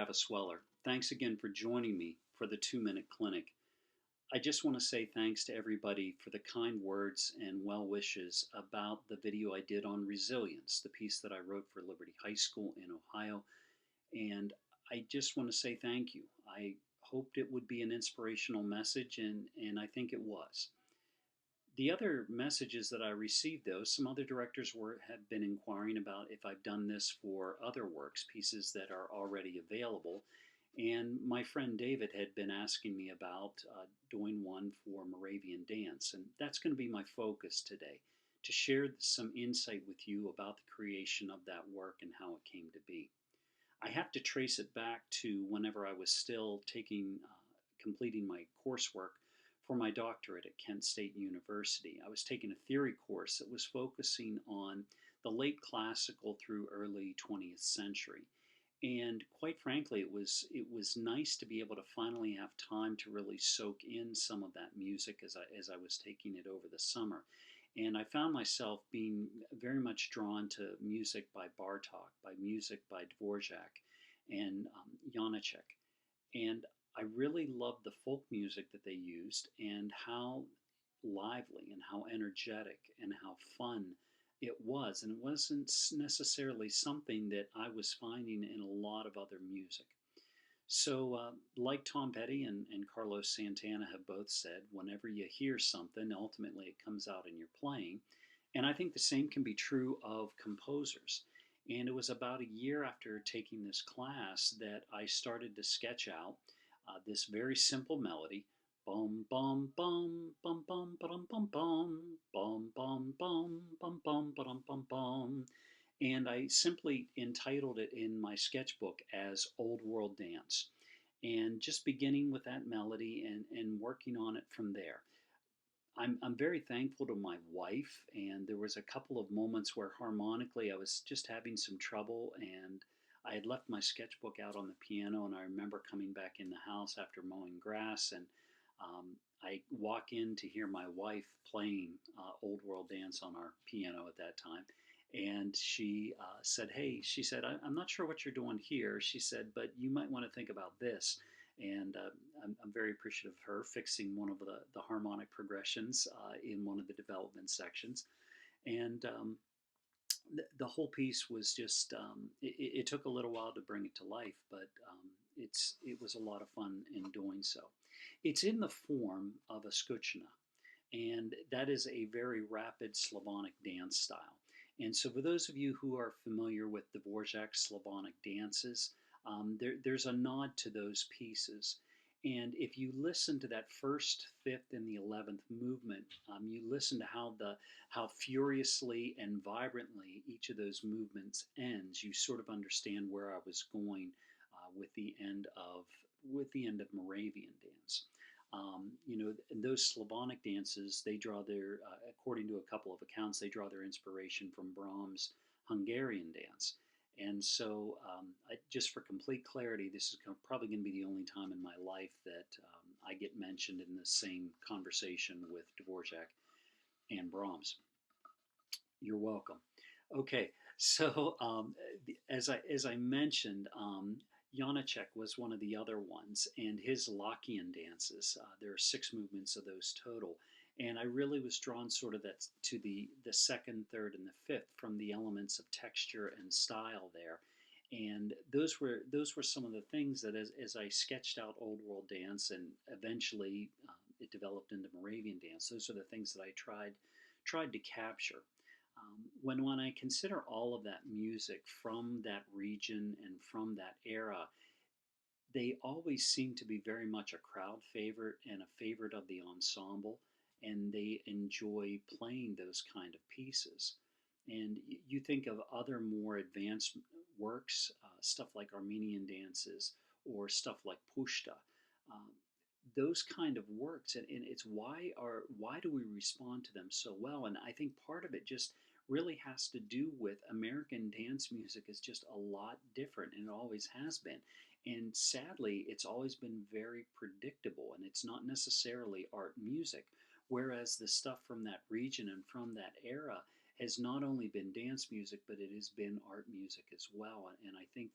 Travis Weller. Thanks again for joining me for the 2 Minute Clinic. I just want to say thanks to everybody for the kind words and well wishes about the video I did on resilience, the piece that I wrote for Liberty High School in Ohio. And I just want to say thank you. I hoped it would be an inspirational message, and I think it was. The other messages that I received, though, some other directors have been inquiring about if I've done this for other works, pieces that are already available. And my friend David had been asking me about doing one for Moravian dance. And that's going to be my focus today, to share some insight with you about the creation of that work and how it came to be. I have to trace it back to whenever I was still completing my coursework for my doctorate at Kent State University. I was taking a theory course that was focusing on the late classical through early 20th century. And quite frankly, it was nice to be able to finally have time to really soak in some of that music as I was taking it over the summer. And I found myself being very much drawn to music by Bartok, by music by Dvorak and Janacek. And I really loved the folk music that they used and how lively and how energetic and how fun it was. And it wasn't necessarily something that I was finding in a lot of other music. So, like Tom Petty and Carlos Santana have both said, whenever you hear something, ultimately it comes out in your playing. And I think the same can be true of composers. And it was about a year after taking this class that I started to sketch out this very simple melody. Bum bum bum bum bum bum bum bum bum bum bum bum bum bum bum bum, and I simply entitled it in my sketchbook as Old World Dance, and just beginning with that melody and working on it from there. I'm very thankful to my wife, and there was a couple of moments where harmonically I was just having some trouble, and I had left my sketchbook out on the piano, and I remember coming back in the house after mowing grass, and I walk in to hear my wife playing Old World Dance on our piano at that time. And she said, "Hey," she said, "I'm not sure what you're doing here." She said, "But you might want to think about this." And I'm very appreciative of her fixing one of the harmonic progressions in one of the development sections. And the whole piece was just, it took a little while to bring it to life, but it was a lot of fun in doing so. It's in the form of a skuchna, and that is a very rapid Slavonic dance style. And so, for those of you who are familiar with Dvorak's Slavonic dances, there's a nod to those pieces. And if you listen to that first, fifth, and the 11th movement, you listen to how furiously and vibrantly each of those movements ends. You sort of understand where I was going with the end of Moravian dance. Those Slavonic dances, they draw according to a couple of accounts, they draw their inspiration from Brahms' Hungarian dance. And so, just for complete clarity, this is probably going to be the only time in my life that I get mentioned in the same conversation with Dvorak and Brahms. You're welcome. Okay, so as I mentioned, Janacek was one of the other ones, and his Lachian dances. There are 6 movements of those total, and I really was drawn sort of to the second, third, and the fifth from the elements of texture and style there. And those were some of the things that as I sketched out Old World Dance, and eventually it developed into Moravian dance. Those are the things that I tried to capture. When I consider all of that music from that region and from that era, they always seem to be very much a crowd favorite and a favorite of the ensemble, and they enjoy playing those kind of pieces. And you think of other more advanced works, stuff like Armenian dances or stuff like Pushta. Um, those kind of works, and it's why do we respond to them so well? And I think part of it just really has to do with American dance music is just a lot different, and it always has been. And sadly, it's always been very predictable, and it's not necessarily art music. Whereas the stuff from that region and from that era has not only been dance music, but it has been art music as well. And I think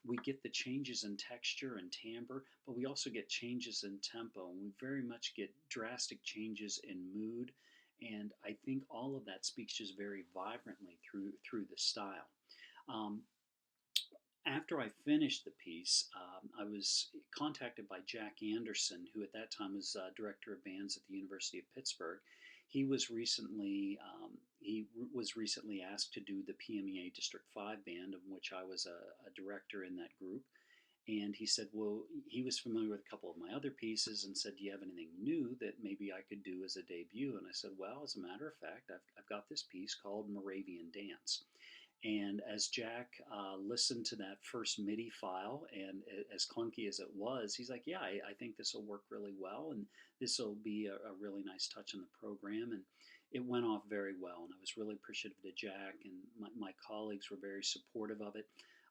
we get the changes in texture and timbre, but we also get changes in tempo, and we very much get drastic changes in mood. And I think all of that speaks just very vibrantly through the style. Um, After I finished the piece, I was contacted by Jack Anderson, who at that time was director of bands at the University of Pittsburgh. He was recently asked to do the PMEA District 5 band, of which I was a director in that group. And he said, well, he was familiar with a couple of my other pieces and said, do you have anything new that maybe I could do as a debut? And I said, well, as a matter of fact, I've got this piece called Moravian Dance. And as Jack listened to that first MIDI file, and as clunky as it was, he's like, yeah, I think this will work really well, and this will be a really nice touch in the program. And it went off very well, and I was really appreciative to Jack, and my colleagues were very supportive of it.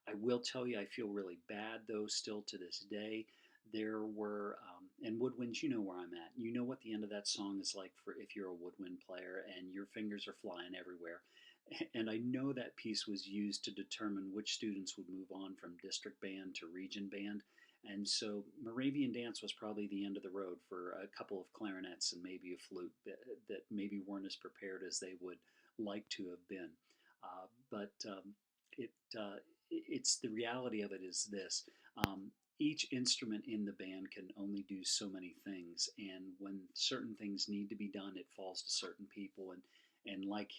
I will tell you, I feel really bad, though, still to this day. There were, and woodwinds, you know where I'm at. You know what the end of that song is like for if you're a woodwind player and your fingers are flying everywhere. And I know that piece was used to determine which students would move on from district band to region band. And so Moravian Dance was probably the end of the road for a couple of clarinets and maybe a flute that maybe weren't as prepared as they would like to have been. But it, it's the reality of it is this. Each instrument in the band can only do so many things, and when certain things need to be done, it falls to certain people. And like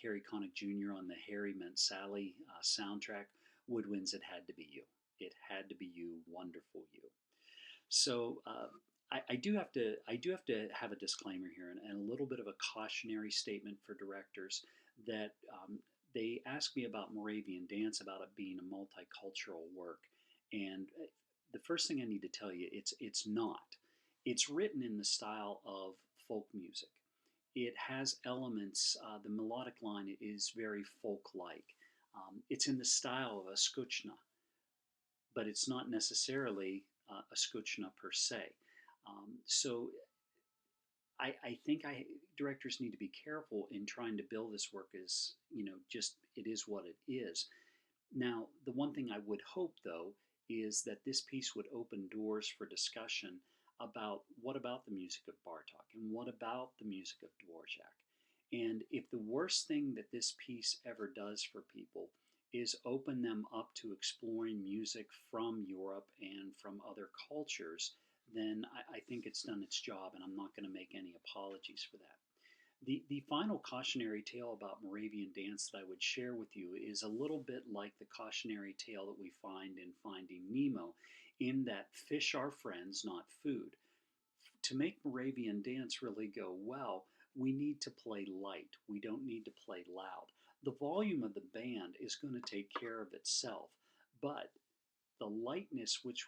Harry Connick Jr. on the Harry Met Sally soundtrack, woodwinds, it had to be you. It had to be you, wonderful you. So I do have to have a disclaimer here and a little bit of a cautionary statement for directors that they ask me about Moravian Dance, about it being a multicultural work, and the first thing I need to tell you, it's not. It's written in the style of folk music. It has elements. The melodic line is very folk-like. It's in the style of a skuchna, but it's not necessarily a skuchna per se. So I think directors need to be careful in trying to build this work as, just it is what it is. Now, the one thing I would hope, though, is that this piece would open doors for discussion about what about the music of Bartok and what about the music of Dvorak. And if the worst thing that this piece ever does for people is open them up to exploring music from Europe and from other cultures, then I think it's done its job, and I'm not going to make any apologies for that. The final cautionary tale about Moravian Dance that I would share with you is a little bit like the cautionary tale that we find in Finding Nemo, in that fish are friends, not food. To make Moravian Dance really go well, we need to play light. We don't need to play loud. The volume of the band is going to take care of itself, but the lightness which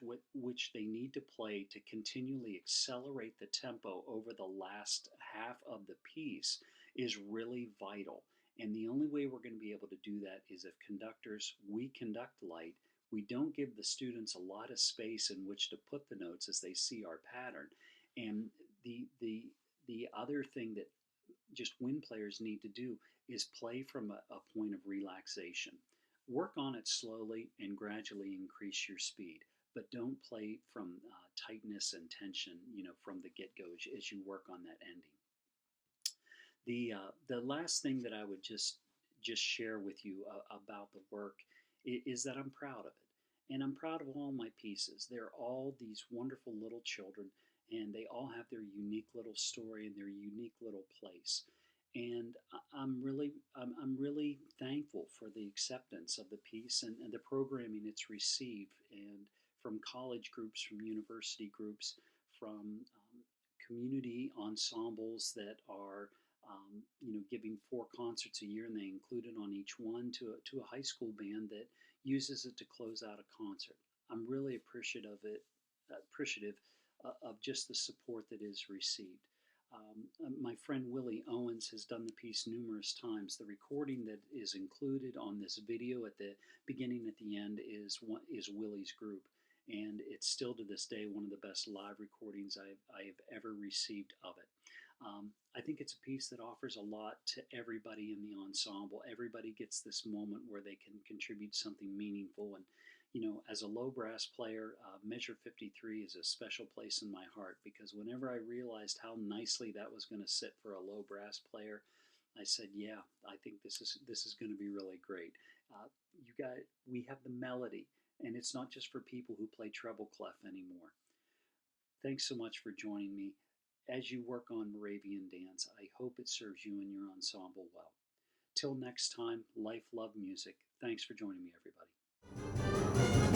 they need to play to continually accelerate the tempo over the last half of the piece is really vital. And the only way we're going to be able to do that is if conductors, we conduct light. We don't give the students a lot of space in which to put the notes as they see our pattern. And the other thing that just wind players need to do is play from a point of relaxation. Work on it slowly and gradually increase your speed, but don't play from tightness and tension, from the get-go as you work on that ending. The last thing that I would just share with you about the work is that I'm proud of it, and I'm proud of all my pieces. They're all these wonderful little children, and they all have their unique little story and their unique little place. And I'm really thankful for the acceptance of the piece and the programming it's received, and from college groups, from university groups, from community ensembles that are giving 4 concerts a year, and they include it on each one, to a high school band that uses it to close out a concert. I'm really appreciative of just the support that is received. My friend Willie Owens has done the piece numerous times. The recording that is included on this video at the beginning, at the end, is Willie's group, and it's still to this day one of the best live recordings I have ever received of it. I think it's a piece that offers a lot to everybody in the ensemble. Everybody gets this moment where they can contribute something meaningful, and As a low brass player, measure 53 is a special place in my heart because whenever I realized how nicely that was going to sit for a low brass player, I said, "Yeah, I think this is going to be really great." Uh, you got we have the melody, and it's not just for people who play treble clef anymore. Thanks so much for joining me. As you work on Moravian dance, I hope it serves you and your ensemble well. Till next time, life, love, music. Thanks for joining me, everybody.